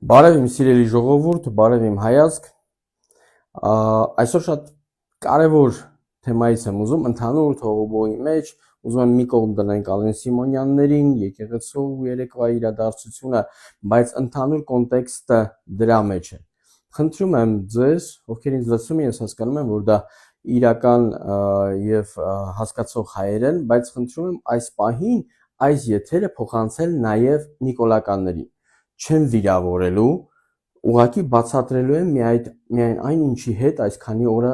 Բարև իմ սիրելի ժողովուրդ, բարև իմ հայացք։ Այսօր շատ կարևոր թեմայից եմ ուզում ընդհանուր թողոբոյի մեջ, ուզում եմ մի կողմ դնենք Ալեն Սիմոնյաններին, եկեղեցու երեկվա իրադարձությունը, բայց ընդհանուր կոնտեքստը դրա մեջ է։ Խնդրում եմ ձեզ, ովքեր ինձ լսում են, ես հասկանում եմ, որ դա իրական եւ հասկացող հայեր են, բայց խնդրում եմ այս պահին այս եթերը փոխանցել նաեւ նիկոլականներին։ Չեմ վիրավորելու, ուղղակի բացատրելու եմ միայն այն ինչի հետ այսքանի օրը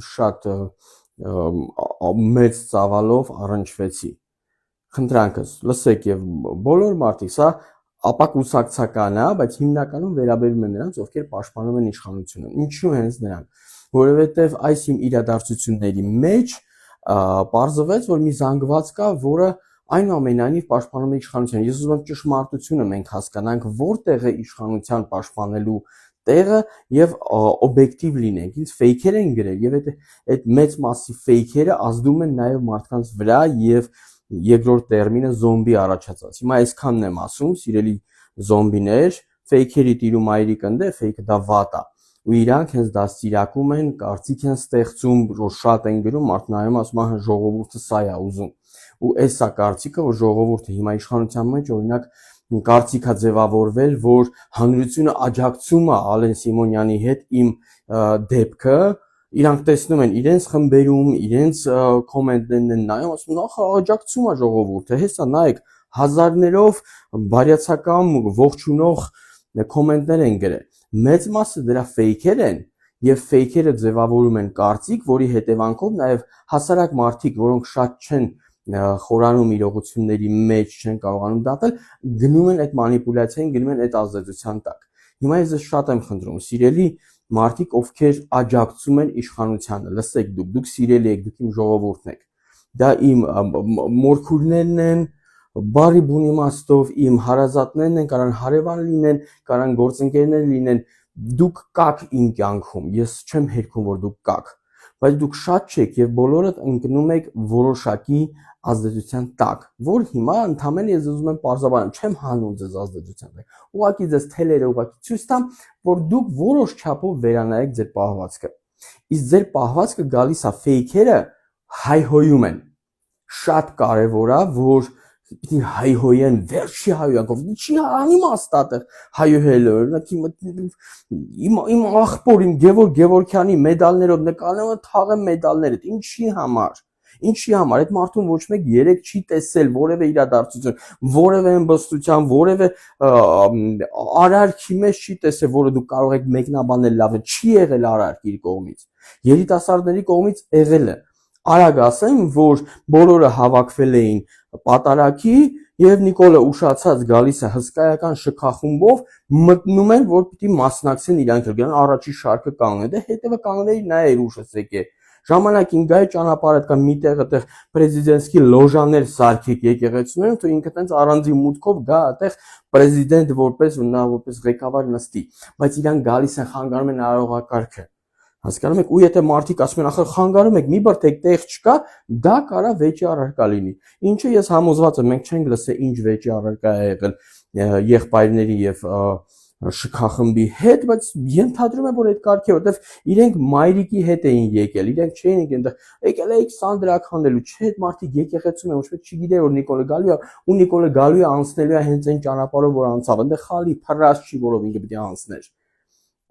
շատ մեծ ծավալով առնչվեցի։ Խնդրանքս, լսեք եւ բոլոր մարդիկ, սա ապակուսակցական է, բայց հիմնականում վերաբերում է նրանց, ովքեր պաշտպանում են իշխանությունը։ Ինչու հենց նրանք, որովհետեւ այս իմ իրադարձությունների մեջ պարզվեց, որ մի զանգված կա, որը այնուամենայնիվ պաշտպանում է իշխանությունը։ Ես ուզում եմ ճշմարտությունը մենք հասկանանք, որտեղ է իշխանության պաշտպանելու տեղը եւ օբյեկտիվ լինենք։ Ինձ ֆեյքեր են գրել եւ այդ մեծ մասի ֆեյքերը ազդում են նաեւ մարդկանց վրա եւ երկրորդ տերմինը զոմբի առաջացած։ Հիմա այսքանն եմ ասում, սիրելի զոմբիներ, ֆեյքերի տիրում այրիկ ընդ է, ֆեյքը դա վատ է։ Ու իրանք հենց դա սիրակում են, կարծիք են ստեղծում, որ շատ են գրում, մարդն նայում ասում է ժողովուրդը սա է ուզում։ Ու այս է կարծիքը, որ ժողովուրդը հիմա իշխանության մեջ օրինակ կարծիք է ձևավորվել, որ հանրությունը աջակցում է Ալեն Սիմոնյանի հետ իմ դեպքը, իրանք տեսնում են իրենց խմբերում, իրենց կոմենտներն են նայում, ասում են, ախա աջակցում է ժողովուրդը, հեսա նայեք, հազարներով բարյացակամ ողջունող կոմենտներ են գրել։ Մեծ մասը դրա ֆեյքեր են եւ ֆեյքերը ձևավորում են կարծիք, որի հետևանքով նաեւ հասարակ մարդիկ, որոնք շատ չեն խորանում իրողությունների մեջ, չեն կարողանում դատել, գնում են այդ մանիպուլյացիային, գնում են այդ ազդեցության տակ։ Հիմա ես շատ եմ խնդրում, սիրելի մարդիկ, ովքեր աջակցում են իշխանությանը, լսեք դուք սիրելի եք, դուք իմ ժողովուրդն եք։ Դա իմ մորքուրներն են, բարի բուն իմաստով իմ հարազատներն են, կարան հարևան լինեն, կարան գործընկերներ լինեն, դուք կաք իմ կյանքում, ես չեմ հերքում, որ դուք կաք, բայց դուք շատ չեք եւ բոլորդ ընկնում եք որոշակի ազդեցության տակ, որ հիմա ընդամենը ես ուզում եմ պարզաբանել, չեմ հանում ձեզ ազդեցության տակ, ուղղակի ձեզ թելերը ուղղակի ցույց տամ, որ դուք որոշ չափով վերանայեք ձեր պահվածքը, իսկ ձեր պահվածքը գալիս է ֆեյքերը հայհոյում են, շատ կարևոր է, որ պիտի հայհոյեն վերջի հայհոյանքով, ինչի անիմաստ է հայհոյելը, օրինակ իմ աղբոր, իմ Գևորգ Գևորգյանի մեդալներով նկարները թաղեմ մեդալները, ինչի համար, այդ մարդուն ոչ մեկ երեք չի տեսել որևէ իրադարձություն, որևէ ըմբստության, որևէ արարքի մեջ չի տեսել, որը դուք կարող եք մեկնաբանել լավ է, չի եղել արարք իր կողմից, երիտասարդների կողմից եղել է, արագ ասեմ, որ բոլորը հավաքվել էին պատարակի եւ Նիկոլը ուշացած գալիս է հսկայական շքախումբով մտնում են, որ պիտի մասնակցեն իրանք գան առաջի շարքը կանգնեն, դե հետևը կանգնել նայեր ուշս եկե ժամանակին գայ ճանապարհը կա մի տեղ այդտեղ պրեզիդենտսկի լոժաներ սարքեք եկեղեցիներում, თუ ինքը տենց առանձին մուտքով գա այդտեղ պրեզիդենտ որպես ղեկավար նստի, բայց իրանք գալիս են խանգարում են արարողակարգը։ Հասկանում եք, ու եթե մարդիկ ասում են, ախր խանգարում եք, մի բրդեք տեղ չկա, դա կարա վեճի առարկա լինի։ Ինչը ես համոզված եմ, մենք չենք լսել ինչ վեճի առարկա է եղել եղբայրների եւ շքախմբի հետ, բայց ենթադրում եմ, որ այդ կարգի է, որովհետեւ իրենք մայրիկի հետ էին եկել, իրենք չէին եկել էի Սանդրա քանդելու, չէ, այդ մարդիկ եկեղեցում են, ոչ մեկ չգիտեր, որ Նիկոլը գալու է, ու Նիկոլը գալու է անցնելու է հենց այն ճանապարհով, որ անցավ, այնտեղ խալի փռած չի, որով ինքը պիտի անցներ։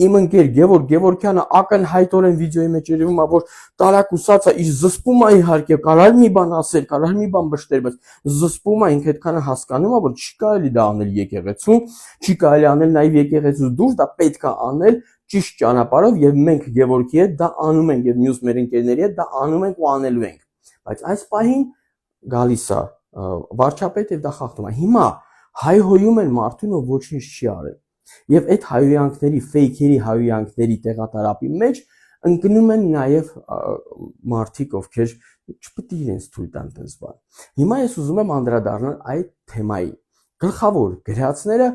Իմ ընկեր Գևորգ Գևորգյանը ակնհայտորեն վիդեոյի մեջ երևում է, որ տարակուսած է, իր զսպում է իհարկե, կարար մի բան ասել, կարար մի բան բշտեր, բայց զսպում է, ինքը այդքանը հասկանում է, որ չի կարելի դա անել եկեղեցում, չի կարելի անել նաև եկեղեցուց դուրս, դա պետք է անել ճիշտ ճանապարհով եւ մենք Գևորգի հետ դա անում ենք եւ մյուս մեր ընկերների հետ դա անում ենք ու անելու ենք։ Բայց այս պահին գալիս է վարչապետ եւ դա խախտում է։ Հիմա հայհոյում են մարդուն, ով ոչինչ չի արել։ Եվ այդ հայհոյանքների, ֆեյքերի հայհոյանքների տեղատարապի մեջ ընկնում են նաև մարդիկ, ովքեր չպետք է իրենց թույլ տան տես բան։ Հիմա ես ուզում եմ անդրադառնալ այդ թեմային։ Գլխավոր գրածները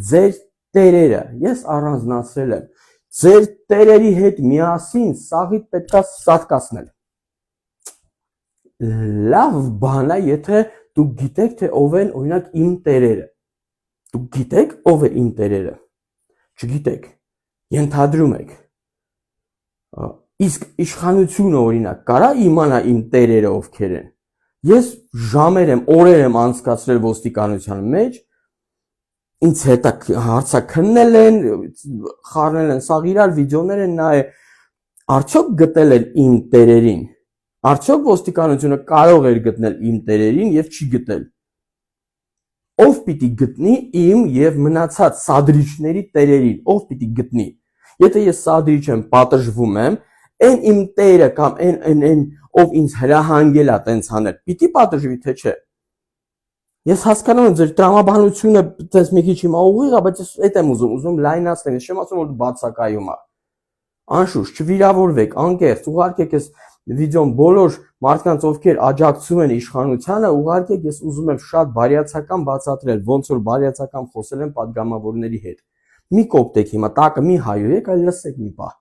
ձեր տերերը, ես առանձնացրել եմ, ձեր տերերի հետ միասին սաղիթ պետքա սատկացնել։ Լավ բան է, եթե դուք գիտեք, թե ով են օրինակ իմ տերերը։ Դուք գիտեք ով է իմ տերերը։ Չգիտեք։ Ենթադրում եք։ Իսկ իշխանությունը օրինակ կարա իմանա իմ տերերը ովքեր են։ Ես ժամեր եմ, օրեր եմ անցկացրել ոստիկանության մեջ, ինձ հետ հարցաքննել են, խառնել են սաղ իրար, վիդեոներ են նայել, արդյոք գտել են իմ տերերին։ Արդյոք ոստիկանությունը կարող էր գտնել իմ տերերին եւ չի գտել։ Ով պիտի գտնի իմ եւ մնացած սադրիչների տերերին, ով պիտի գտնի։ Եթե ես սադրիչ եմ, պատժվում եմ, այն իմ տերը կամ այն ով ինձ հրահանգել է տենց անել, պիտի պատժվի թե չէ։ Ես հասկանում եմ ձեր տրամաբանությունը տես մի քիչ հիմա ուղիղ է, բայց ես այդ եմ ուզում լայնացնել, ես չեմ ասում որ բացակայում է։ Անշուշտ չվիրավորվեք, անկեղծ ուղարկեք այս վիդեոն բոլոր մարդկանց ովքեր աջակցում են իշխանությանը, ուղարկեք, ես ուզում եմ շատ բարյացակամ բացատրել, ոնց որ բարյացակամ խոսել են падգամավորների հետ։ Մի կոպտեք հիմա, տակը մի հայոյեք, այլ լսեք մի պահ։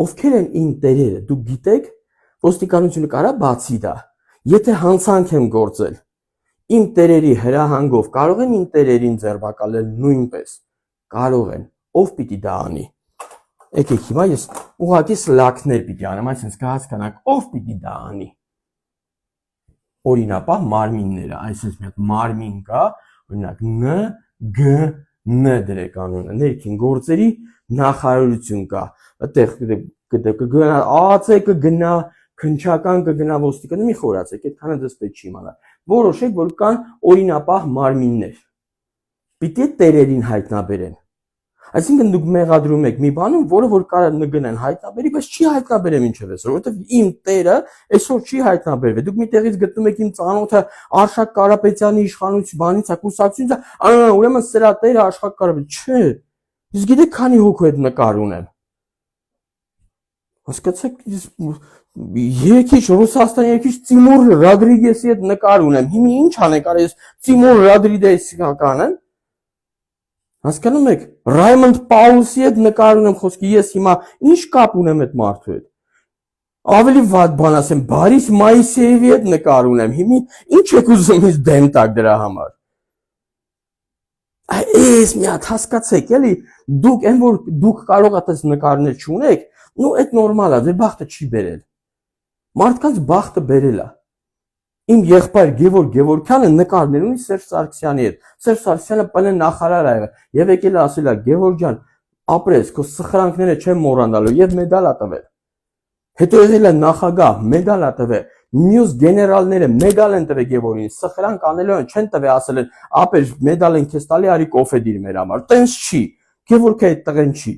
Ովքեր են իմ տերերը, դուք գիտեք, ոստիկանությունը կարա բացի դա։ Եթե հանցանք եմ գործել, իմ տերերի հրահանգով կարող են իմ տերերին ձերբակալել նույնպես։ Կարող են, ով պիտի դա անի։ Եկեք հիմա ես ուղղակի սլաքներ պիտի անեմ, այսինքն կհասկանաք ով պիտի դա անի։ Օրինապահ մարմինները, այսինքն մի հատ մարմին կա, օրինակ ՆԳՆ դրեք անունը, ներքին գործերի նախարարություն կա։ Այդտեղ կգնա ԱԱՑ կգնա, քննչական կգնա ոստիկանը, մի խորացեք, այդքանը դες պետք չի իմանալ։ Որոշեք, որ կան օրինապահ մարմիններ։ Պիտի տերերին հայտնաբերեն։ Այսինքն դուք մեղադրում եք մի բանում, որը որ կարա նգնեն հայտնաբերի, բայց չի հայտնաբերեմ ինչև էսօր, որովհետև իմ տերը այսօր չի հայտնաբերվել։ Դուք մի տեղից գտնում եք իմ ծանոթը Արշակ Կարապետյանի իշխանություն, բանից է, կուսակցությունից է, ուրեմն սրա տերը Աշխարհ Կարապետ, չէ։ Իսկ գիտեք քանի հոգու այդ նկար ունեմ։ Հասկացեք, երկիչ Ռուսաստանի երկիչ Տիմուր Ռոդրիգեսի հետ նկար ունեմ։ Հիմա ինչ անեք, արի ես Տիմուր Ռոդրիգեսի կանեմ։ Հասկանում եք, Ռայմոնդ Պաուլսի հետ նկար ունեմ, խոսքի ես հիմա ինչ կապ ունեմ այդ մարդու հետ։ Ավելի վատ բան ասեմ, Բարիս Մայիսեևի հետ նկար ունեմ, հիմա ինչ եք ուզում ինձ դեմ տակ դրա համար։ Այս մի հատ հասկացեք, էլի, դուք այն որ դուք կարող եք այս նկարներ չունեք, նո այդ նորմալ է, ձեր բախտը չի բերել։ Մարդկանց բախտը բերել է։ Իմ եղբայր Գևորգ Գևորգյանը նկարներ ունի Սերժ Սարգսյանի հետ։ Սերժ Սարգսյանը ՊՆ նախարար է եղել եւ եկել է ասել է Գևորգ ջան, ապրես, քո սխրանքները չեմ մոռանալու եւ մեդալ է տվել։ Հետո եղել է նախագահ, մեդալ է տվել։ Մյուս գեներալները մեդալ են տվել Գևորգին, սխրանք անելու են, չեն տվել, ասել են, ապեր մեդալ են քեզ տալի, արի կոֆե դիր մեր համար։ Տենց չի։ Գևորգը այդ տղեն չի։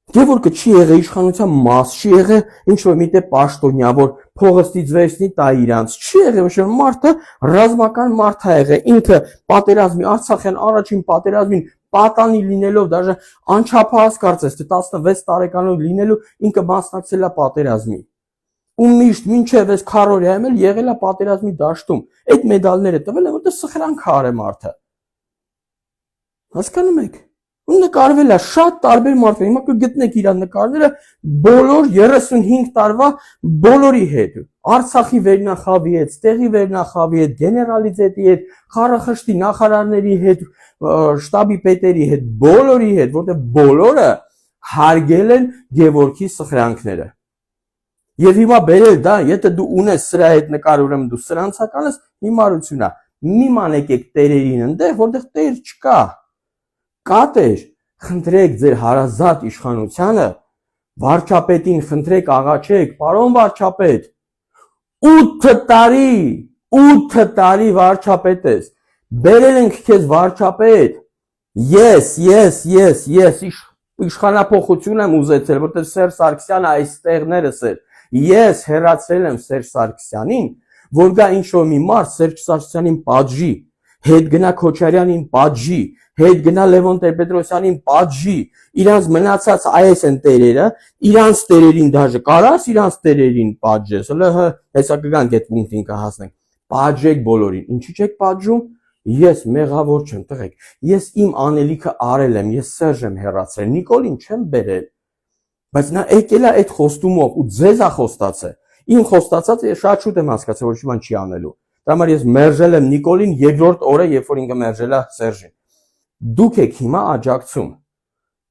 Գևորգը չի եղել իշխանության մաս, չի եղել ինչ որ միտե պաշտոնյա, որ փողը ստիծվեցնի տա իրանց, չի եղել, որ մարդը ռազմական մարդ է եղել, ինքը պատերազմի, Արցախյան առաջին պատերազմին պատանի լինելով, դաժե անչափահաս կարծես թե 16 տարեկանով լինելու ինքը մասնակցել է պատերազմի։ Ու միշտ մինչև այս քարորիայում էլ եղել է պատերազմի դաշտում։ Այդ մեդալները տվել են, որտեղ սխրանք արե մարդը։ Հասկանում եք։ Ու նկարվել է շատ տարբեր մարդու, հիմա կգտնեք իր նկարները բոլոր 35 տարվա բոլորի հետ, Արցախի վերնախավի հետ, Ստեղի վերնախավի հետ, գեներալիտետի հետ, Խարախշտի նախարարների հետ, շտաբի պետերի հետ, բոլորի հետ, որտեղ բոլորը հարգել են Գևորգի սխրանքները։ Եվ հիմա բերել դա, եթե դու ունես սրա հետ նկար, ուրեմն դու սրանցական ես, հիմարություն է։ Մի մանեկեք տերերին ընդեղ, որտեղ տեր չկա։ Կա տեր, խնդրեք ձեր հարազատ իշխանությանը, վարչապետին խնդրեք աղաչեք, պարոն վարչապետ, 8 տարի վարչապետ ես, բերել ենք քեզ վարչապետ, ես իշխանափոխություն եմ ուզեցել, որտեղ Սերժ Սարգսյանը այս տեղներս էր, ես հեռացրել եմ Սերժ Սարգսյանին, որ գա ինչ-որ մի մարդ Սերժ Սարգսյանին պատժի, հետ գնա Քոչարյանին պատժի, հետ գնա Լևոն Տեր-Պետրոսյանին պատժի, իրանց մնացած այս են տերերը, իրանց տերերին դաժե կարաս իրանց տերերին պատժես, հեսա կգանք այդ պունկտին կհասնենք, պատժեք բոլորին, ինչի չեք պատժում, ես մեղավոր չեմ տղեկ, ես իմ անելիքը արել եմ, ես Սերժ եմ հեռացրել, Նիկոլին չեմ բերել, բայց նա եկել է այդ խոստումով ու ձեզ է խոստացել, իմ խոստացածը ես շատ շուտ եմ հասկացել, որ ինչ բան չի անելու, Դրա համար ես մերժել եմ Նիկոլին երկրորդ օրը, երբ որ ինքը մերժել է Սերժին։ Դուք եք հիմա աջակցում։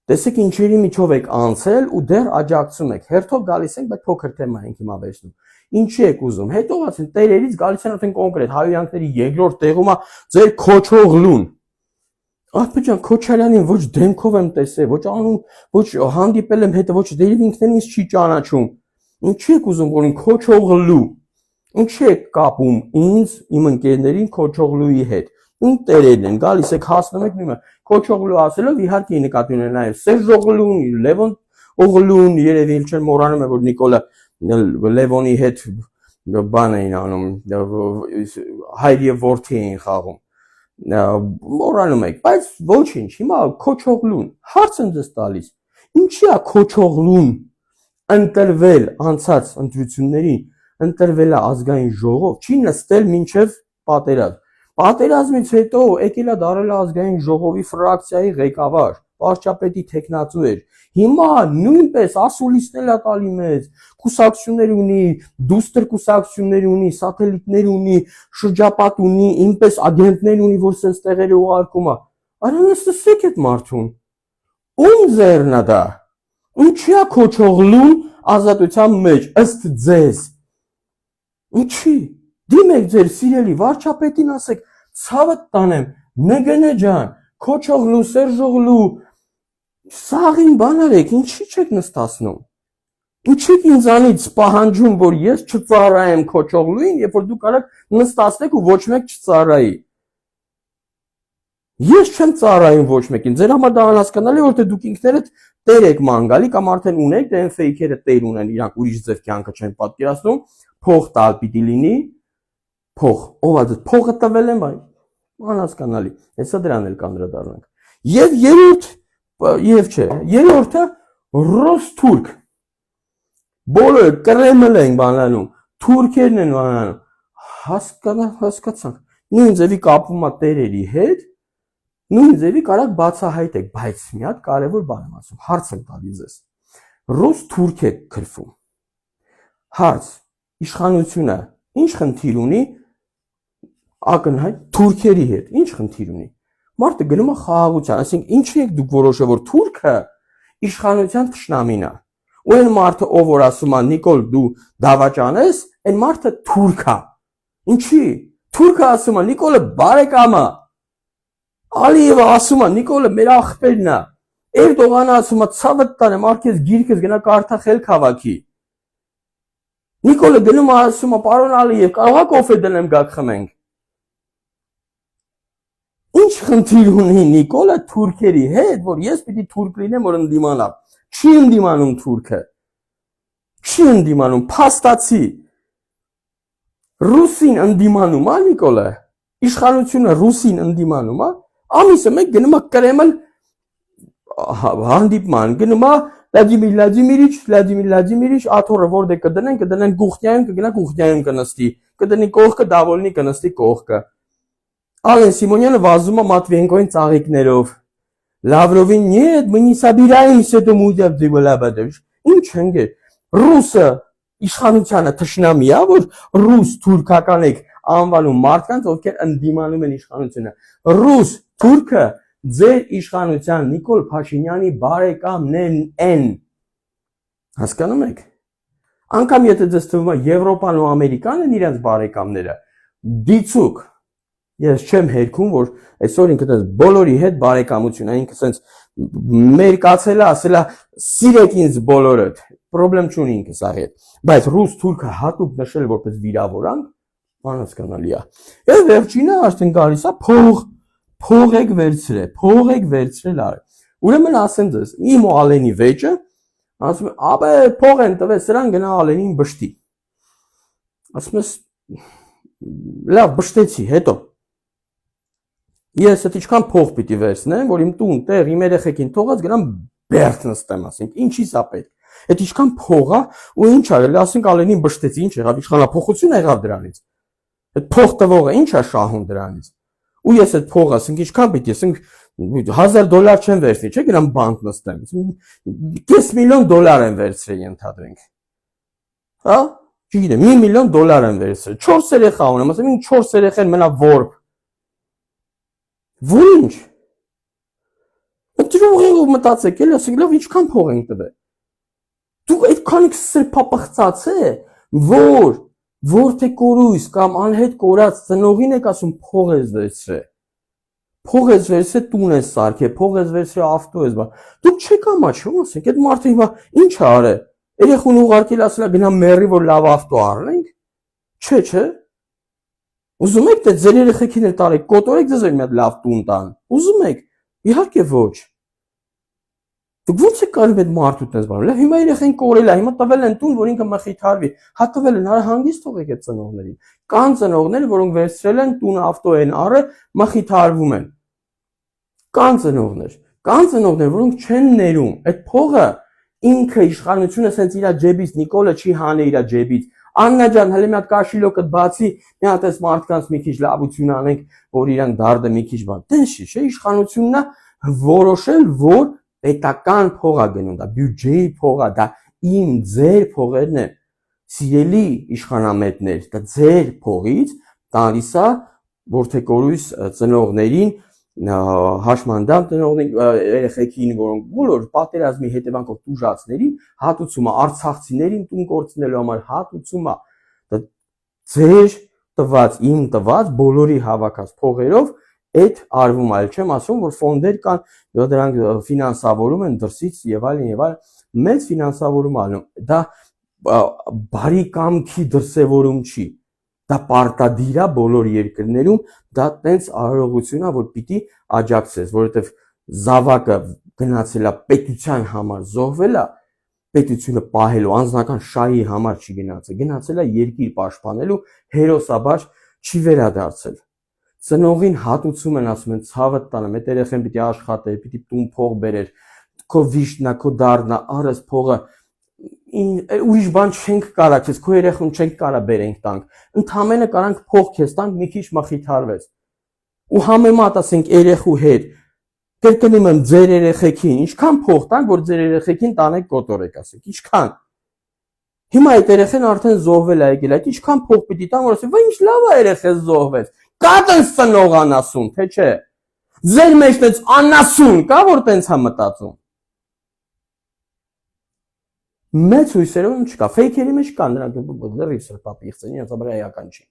Տեսեք ինչերի միջով եք անցել ու դեռ աջակցում եք։ Հերթով գալիս ենք, բայց փոքր թեմա ենք հիմա վերցնում։ Ինչի եք ուզում։ Հետո ասեն տերերից գալիս են արդեն կոնկրետ հայոյանքների երկրորդ տեղում է ձեր քոչողլուն։ Ահպեջան Քոչարյանին ոչ դեմքով եմ տեսել, ոչ անում, ոչ հանդիպել եմ հետը, ոչ դերիվ ինքն ինձ չի ճանաչում։ Ինչի եք ուզում որ քոչողլու։ Ինչի եք կապում ինձ, իմ ընկերներին քոչողլուի հետ։ Ում տերերն են գալիս եք հասնում եք նույնը քոչողլու ասելով իհարկե նկատի ունեն նաև Սերժօղլուն, Լևոն օղլուն, երևի էլ չեմ մոռանում եմ որ Նիկոլը Լևոնի հետ բան էին անում, հայր եւ որդի էին խաղում։ Մոռանում եք, բայց ոչինչ, հիմա քոչողլուն, հարց եմ ձեզ տալիս։ Ինչի է քոչողլուն ընտրվել անցած ընտրություններին, ընտրվել է ազգային ժողով, չի նստել մինչև պատերազմ։ Պատերազմից հետո եկել է դարել ազգային ժողովի ֆրակցիայի ղեկավար, վարչապետի տեխնացու էր։ Հիմա նույնպես ասուլիսներ է տալի մեզ, կուսակցություններ ունի, դուստր կուսակցություններ ունի, սատելիտներ ունի, շրջապատ ունի, ինպես ագենտներ ունի, որ sense տեղերը ուղարկում է։ Արա նստեք այդ մարդուն։ Ում ձեռն է դա։ Ինչի է քոչողլուն ազատության մեջ ըստ ձեզ։ Ինչի։ Դիմեք ձեր սիրելի վարչապետին ասեք, ցավդ տանեմ, նգնե ջան, քոչողլու, Սերժօղլու, սաղին բան արեք, ինչի չեք նստացնում։ Ինչի ինձանից պահանջում, որ ես չծառայեմ քոչողլուին, երբ որ դուք արեք նստացնեք ու ոչ մեկ չծառայի։ Ես չեմ ծառայում ոչ մեկին, ձեր համար դա անհասկանալի է, որտեղ դուք ինքներդ տեր եք մանգալի կամ արդեն ունեք, դե ֆեյքերը տեր ունեն, իրանք ուրիշ ձև կյանքը չեն պատկերացնում, փող տալ պիտի լինի, փող, ով է դա փողը տվել եմ, անհասկանալի։ Հեսա դրան էլ կանդրադառնանք։ Եվ երրորդը Ռոստուրք։ Բոլորը Կրեմլ են բանանում, թուրքերն են բանանում։ Հասկացանք։ Նույն ձևի կապվում է տերերի հետ, նույն ձևի կարակ բացահայտեք, բայց մի հատ կարևոր բան եմ ասում, հարց եմ տալի ձեզ։ Ռոստուրք է քրվում։ Հարց, իշխանությունը ինչ խնդիր ունի ակնհայտ թուրքերի հետ, ինչ խնդիր ունի։ Մարդը գնում է խաղաղության, այսինքն ինչի եք դուք որոշել որ թուրքը իշխանության թշնամին է։ Ու այն մարդը ով որ ասում է Նիկոլ դու դավաճան ես, այն մարդը թուրք է։ Ինչի։ Թուրքը ասում է Նիկոլը բարեկամ է։ Ալիևը ասում է Նիկոլը մեր աղբերն է։ Էրդողանը ասում է ցավդ տանեմ արկես գիրքս գնա կարթախել քաղաքի։ Նիկոլը գնում է ասում է պարոն Ալիև կարող եք կոֆե դնեմ գաք խմենք։ Ինչ խնդիր ունի Նիկոլը թուրքերի հետ, որ ես պիտի թուրք լինեմ, որ ընդդիմանամ։ Չի ընդդիմանում թուրքը։ Չի ընդդիմանում, փաստացի։ Ռուսին ընդդիմանում է Նիկոլը։ Իշխանությունը ռուսին ընդդիմանում է։ Ամիսը մեկ գնում է Կրեմլ հանդիպման, գնում է Վլադիմիր Վլադիմիրիչ աթոռը որտեղ կդնեն Գուխտյայում կգնա Գուխտյայում կնստի, կդնի կողքը Դավոլնի կնստի կողքը։ Ալեն Սիմոնյանը վազում է Մատվիենկոյին ծաղիկներով։ Լավրովին нет, мы не собираемся этому удовлетворять։ Ինչ ընկեր։ Ռուսը իշխանությանը թշնամի է, որ ռուս թուրքական եք անվանում մարդկանց, ովքեր ընդդիմանում են իշխանությունը։ Ռուս թուրքը ձեր իշխանության Նիկոլ Փաշինյանի բարեկամներն են։ Հասկանում եք։ Անկամ եթե ձեզ թվում է Եվրոպան ու Ամերիկան են իրենց բարեկամները, դիցուկ։ Ես չեմ հերքում, որ այսօր ինքը դες բոլորի հետ բարեկամություն է, ինքը սենց մերկացել է, ասել է սիրեք ինձ բոլորդ, պրոբլեմ չունի ինքը սա հետ, բայց ռուս թուրքը հատուկ նշել որպես վիրավորանք, անհասկանալի է։ Եվ վերջինը արդեն գալիս է փող եք վերցրել արի։ Ուրեմն ասեմ ձեզ, իմ ու Ալենի վեճը, ասում է, ապա փող են տվել, սրան գնա Ալենին բշտի։ Ասում ես, լավ բշտեցի, հետո ես այդ ինչքան փող պիտի վերցնեմ, որ իմ տուն, տեղ, իմ երեխեքին թողած գնամ բերդ նստեմ, ասենք, ինչի՞ս է պետք։ Այդ ինչքան փող է ու ինչ արել, ասենք Ալենին բշտեցի, ինչ եղավ, իշխանափոխություն եղավ դրանից։ Այդ փող տվողը ինչ է շահում դրանից։ Ու ես այդ փողը, ասենք, ինչքան պիտի, ասենք, $1000 չեմ վերցնի, չէ՞ գնամ բանկ նստեմ։ $500,000 են վերցրել ընդհանրենք։ Հա? Չգիտեմ, $1 միլիոն են վերցրել։ 4 երեխա ունեմ, ասեմ, ինչ 4 երեխան մնա որբ։ Ինչ։ Դու ուղիղ մտածեք, էլի ասեք, լավ, ինչքան փող ենք տվել։ Դու այդքան սրբապղծած է, որ թե կորույս կամ անհետ կորած ծնողին եք ասում փող ես վերցրել։ Փող ես վերցրել տուն ես սարքել, փող ես վերցրել ավտո ես բան։ Դուք չեք ամաչում, ասեք, այդ մարդը հիմա ինչ ա արել։ Երեխուն ուղարկել ասելա գնա մեռի, որ լավ ավտո առնենք։ Չէ։ Ուզում եք թե ձեր երեխեքին էլ տարեք, կոտորեք ձեզ մի հատ լավ տուն տան։ Ուզում եք։ Իհարկե ոչ։ Դուք ո՞նց եք կարող այդ մարդու տես բան։ Լավ, հիմա երեխեն կորել է, հիմա տվել են տուն, որ ինքը մխիթարվի։ Հա տվել են, արա հանգիստ թողեք այդ ծնողներին։ Կան ծնողներ, որոնք վերցրել են տուն ավտո են առը, մխիթարվում են։ Կան ծնողներ, որոնք չեն ներում։ Այդ փողը ինքը իշխանությունը սենց իր ջեբից Նիկոլը չի հանե իր ջեբից։ Աննա ջան, հələ մի հատ կաշիլոկը բացի, մի հատ էս մարդկանց մի քիչ լավություն անենք, որ իրանք դարդը մի քիչ բան։ Տենց չի, չէ, իշխանությունն է որոշել, որ պետական փող է գնում, դա բյուջեի փող է, դա իմ ձեր փողերն են։ Սիրելի իշխանամետներ, դա ձեր փողից տալիս է որթեկորույս ծնողներին հաշմանդամ տնողներին երեխեքին, որոնք բոլոր պատերազմի հետևանքով տուժածներին հատուցում է, արցախցիներին տուն կորցնելու համար հատուցում է։ Դա ձեր տված, իմ տված բոլորի հավաքած փողերով այդ արվում այլ չեմ ասում, որ ֆոնդեր կան, դրանք ֆինանսավորում են դրսից եւ այլն, մեծ ֆինանսավորում անում։ Դա բարի կամքի դրսևորում չի։ Դա պարտադիր է բոլոր երկրներում, դա տենց արարողություն է, որ պիտի աջակցես, որովհետև զավակը գնացել է պետության համար զոհվել է, պետությունը պահելու անձնական շահի համար չի գնացել է երկիր պաշտպանելու, հերոսաբար չի վերադարձել։ Ծնողին հատուցում են, ասում են, ցավը տանեմ, այդ երեխան պիտի աշխատեր, պիտի տուն փող բերեր, քո վիշտնա, քո դառնա, արես փողը ուրիշ բան չենք կարա, քեզ քո երեխուն չենք կարա բերենք տանք, ընդամենը կարանք փող քեզ տանք, մի քիչ մխիթարվես։ Ու համեմատ ասենք երեխու հետ, կրկնում եմ ձեր երեխեքին, ինչքան փող տանք, որ ձեր երեխեքին տանեք կոտորեք, ասենք, ինչքան։ Հիմա այդ երեխան արդեն զոհվել է եկել, այդ ինչքան փող պիտի տան, որ ասենք, «Վայ ինչ լավ է երեխան զոհվեց»։ Կա տենց ծնող անասուն, թե չէ։ Ձեր մեջ տենց անասուն կա, որ տենց է մտածում։ Մեծ հույսերով չկա, ֆեյքերի մեջ կան, նրանք լրիվ սրբապիղծ են, իրենց համար էական չի։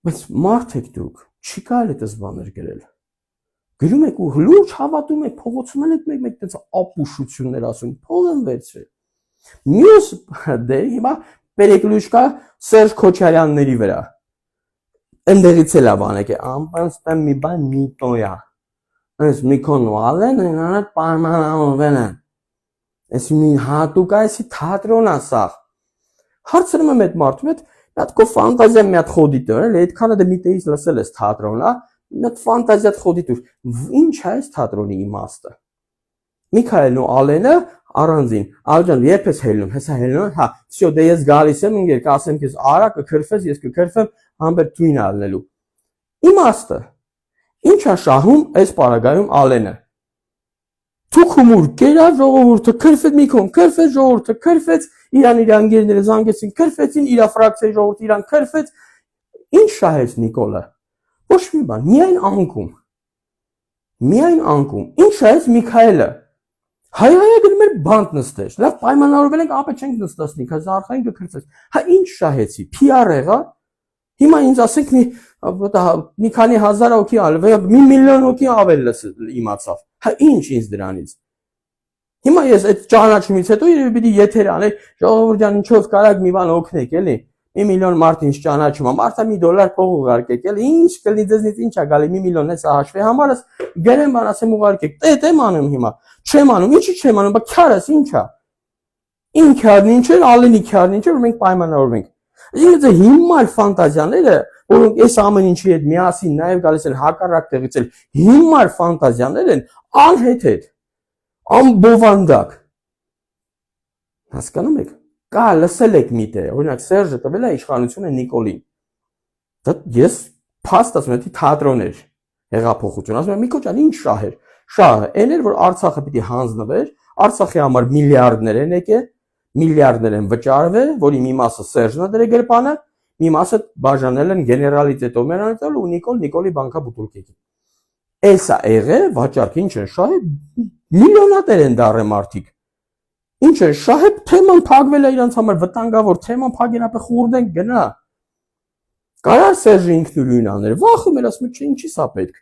Բայց մարդ եք դուք, չի կարելի այդպես բաներ գրել։ Գրում եք ու լուրջ հավատում եք, փողոցում եք մեկ տենց ապուշություններ ասում, փող են վերցրել։ Մյուս դե հիմա Պերեկլուշկա Սերժ Քոչարյանների վրա։ Ընդեղից էլ է բանեք, ամբանց տեմ մի բան միտոյա։ Այս Միքոն Վալեն նրան պայմանավորվել են։ Այս մի հատուկ այսի թատրոն է սա։ Հարցնում եմ այդ մարդու հետ, մի հատ քո ֆանտազիա մի հատ խոդի տուր, էլի այդքանը դե միտեից լսել ես թատրոն, հա։ Մի հատ ֆանտազիա խոդի տուր։ Ինչ է այս թատրոնի իմաստը։ Միքայելն ու Ալենը առանձին։ Ալջան, երբ ես հելնում, հեսա հելնում, հա, всё, դե ես գալիս եմ, ինգեր կասեմ քեզ, արա կքրֆես, ես կքրֆեմ, ամբեր թույն ալնելու։ Իմաստը։ Ինչ է շահում այս պարագայում Ալենը։ Թուքումուր կերավ ժողովուրդը քրֆեց Միքոն, քրֆեց ժողովուրդը, քրֆեց իրան ընկերները զանգեցին, քրֆեցին իր ֆրակցիայի ժողովուրդը իրան քրֆեց։ Ինչ շահեց Նիկոլը։ Ոչ մի բան, միայն անկում։ Միայն անկում։ Ինչ շահեց Միքայելը։ Հայ գնում էր բանտ նստեց։ Լավ պայմանավորվել ենք, ապա չենք նստացնի, քեզ արխային կքրֆես։ Հա ինչ շահեցի, PR եղա։ Հիմա ինձ ասենք մի քանի հազար հոգի ալվ, 1 միլիոն հոգի ավել իմացավ։ Հա ինչ ինձ դրանից։ Հիմա ես այդ ճանաչումից հետո երևի պիտի եթեր անել, ժողովուրդ ջան, ինչով կարաք մի բան օգնեք, էլի։ 1 միլիոն մարդ ինձ ճանաչում է, մարդը $1 փող ուղարկեք, էլի, ինչ կլինի ձեզնից ինչ է գալի 1 միլիոն էս հաշվի համարս, գերեմ բան ասեմ ուղարկեք։ Տեմ անում հիմա։ Չեմ անում, ինչի չեմ անում, բա քարս ինչ է։ Ինքարն ինչ է, Ալենի քարն ինչ է, որ մենք պայմանավորվենք։ Իսկ հիմար ֆանտազիաները, որոնք այս ամեն ինչի հետ միասին նաև գալիս են հակառակ տեղից էլ հիմար ֆանտազիաներ են, անհեթեթ, անբովանդակ։ Հասկանում եք։ Կա լսել եք միտը, օրինակ Սերժը տվել է իշխանությունը Նիկոլին։ Դա ես փաստ ասում եմ, թատրոն էր, հեղափոխություն, ասում եմ Միքո ջան, ինչ շահ էր։ Շահը այն էր, որ Արցախը պիտի հանձնվեր, Արցախի համար միլիարդներ են եկել, միլիարդներ են վճարվել, որի մի մասը Սերժն է դրել գրպանը, մի մասը բաժանել են գեներալիտետով մերանետել ու Նիկոլի բանկա բուտուլկեքի։ Էսա եղել վաճառքը ինչ են շահել միլիոնատեր են դառել մարդիկ։ Ինչ են շահել թեման փակվել է իրանց համար վտանգավոր թեման փակեն ապա խուրդեն գնա։ Կարա Սերժը ինքնուրույն աներ, վախում էր ասում չէ ինչի՞ սա պետք։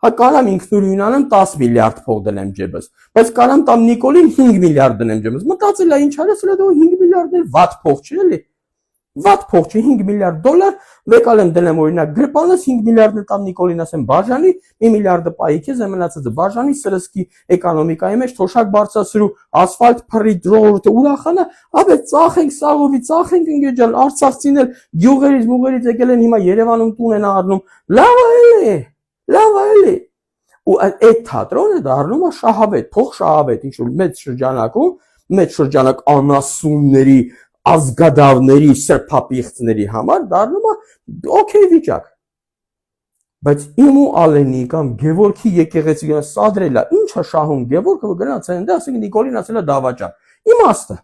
Հա կարամ ինքնուրույն անեմ 10 միլիարդ փող դնեմ ջեբս, բայց կարամ տամ Նիկոլին 5 միլիարդ դնեմ ջեբս։ Մտածել է ինչ արես, դա 5 միլիարդներ վատ փող չէ էլի։ Վատ փող չէ 5 միլիարդ դոլար, վեկալ եմ դնեմ օրինակ գրպանս 5 միլիարդը տամ Նիկոլին ասեմ բաժանի, 1 միլիարդը պայի քեզ է մնացածը բաժանի սրսկի էկոնոմիկայի մեջ թոշակ բարձրացրու, ասֆալտ փռի, ժողովուրդը ուրախանա, ապա ծախենք սաղովի, ծախենք ընկեջան, արցախցին էլ գյուղերից, մուղերից եկել են հիմա Երևանում տուն են առնում։ Լավ էլի։ Ու այդ թատրոնը դառնում է շահավետ, փող շահավետ, ինչ որ մեծ շրջանակ անասունների, ազգադավների, սրբապիղծների համար դառնում է օքեյ վիճակ։ Բայց իմ ու Ալենի կամ Գևորգի եկեղեցի գնա սադրել է, ի՞նչ է շահում Գևորգը, որ գնացել են, դա ասենք Նիկոլին ասել է դավաճան։ Իմաստը։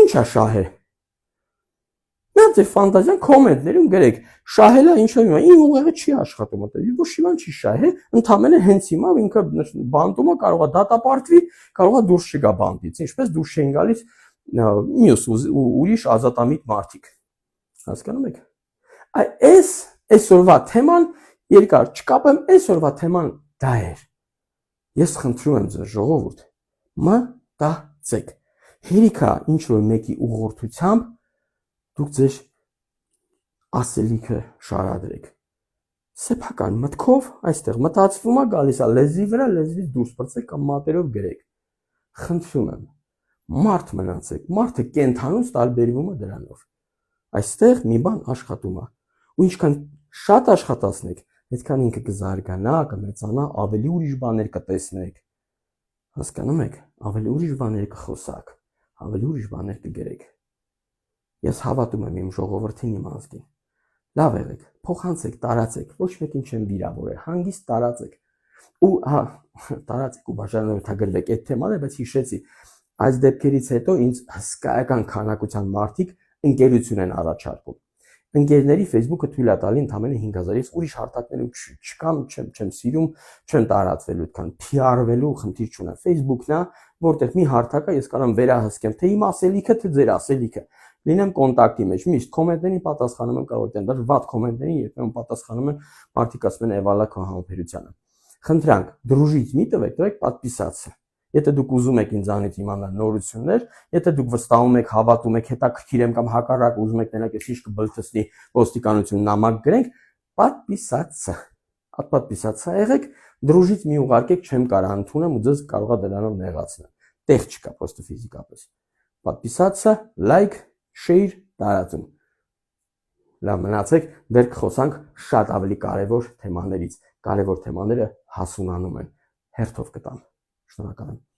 Ի՞նչ է շահել։ Նա ձեր ֆանտազիան կոմենտներում գրեք, շահելա ինչով հիմա, իմ ուղեղը չի աշխատում, ոչ իման չի շահել, ընդամենը հենց հիմա ինքը բանտումը կարող է դատապարտվի, կարող է դուրս չգա բանտից, ինչպես դուրս չեն գալիս մյուս ուրիշ ազատամիտ մարդիկ։ Հասկանում եք։ Այսօրվա թեման երկար չկապեմ, այսօրվա թեման դա էր։ Ես խնդրում եմ ձեզ ժողովուրդ, մտածեք։ Հերիքա ինչ որ մեկի ուղղորդությամբ դուք ձեր ասելիքը շարադրեք։ Սեփական մտքով այստեղ մտածվում է գալիս է լեզվի վրա, լեզվից դուրս պրծեք կամ մատերով գրեք։ Խնդրում եմ, մարդ մնացեք, մարդը կենթանուց տարբերվում է դրանով։ Այստեղ մի բան աշխատում է։ Ու ինչքան շատ աշխատացնեք, այդքան ինքը կզարգանա, կմեծանա, ավելի ուրիշ բաներ կտեսնեք։ Հասկանում եք, ավելի ուրիշ բաներ կխոսակ, ավելի ուրիշ բաներ կգրեք։ Ես հավատում եմ իմ ժողովրդին, իմ ազգին։ Լավ եղեք, փոխանցեք, տարածեք, ոչ մեկին չեմ վիրավորել, հանգիստ տարածեք։ Ու հա, տարածեք ու բաժանորդագրվեք այդ թեման է, բայց հիշեցի, այս դեպքերից հետո ինձ հսկայական քանակության մարդիկ ընկերություն են առաջարկում։ Ընկերների Facebook-ը թույլ է տալի ընդամենը 5000-ից ուրիշ հարթակներում չկամ, չեմ սիրում, չեմ տարածվելու այդքան PR-վելու խնդիր չունեմ։ Facebook-ն է, որտեղ մի հարթակը ես կարող եմ վերահսկեմ, թե իմ ասելիքը, թե ձեր ասելիքը։ Լինեմ կոնտակտի մեջ, միշտ կոմենտներին պատասխանում եմ, կարող եմ դեռ վատ կոմենտներին երբեմն պատասխանում եմ, մարդիկ ասում են «Էվալա քո համբերությանը»։ Խնդրանք, դրուժից մի տվեք պատվիսացը։ Եթե դուք ուզում եք ինձանից իմանալ նորություններ, եթե դուք վստահում եք, հավատում եք, հետաքրքիր եմ կամ հակառակ ուզում եք նրանք ինչ կբլթցնի ոստիկանություն նամակ գրենք, պատվիսացը։ Պատվիսացա եղեք, դրուժից մի ուղարկեք, չեմ կարող ընդունեմ ու ձեզ կարող է դրանով նեղացնել։ Տեղ չկա պրոստը ֆիզիկապես։ Պատվիսացը, լայք, շեյր, տարածում։ Լավ մնացեք, դեռ կխոսանք շատ ավելի կարևոր թեմաներից։ Կարևոր թեմաները հասունանում են։ Հերթով կտամ։ Շնորհակալ եմ։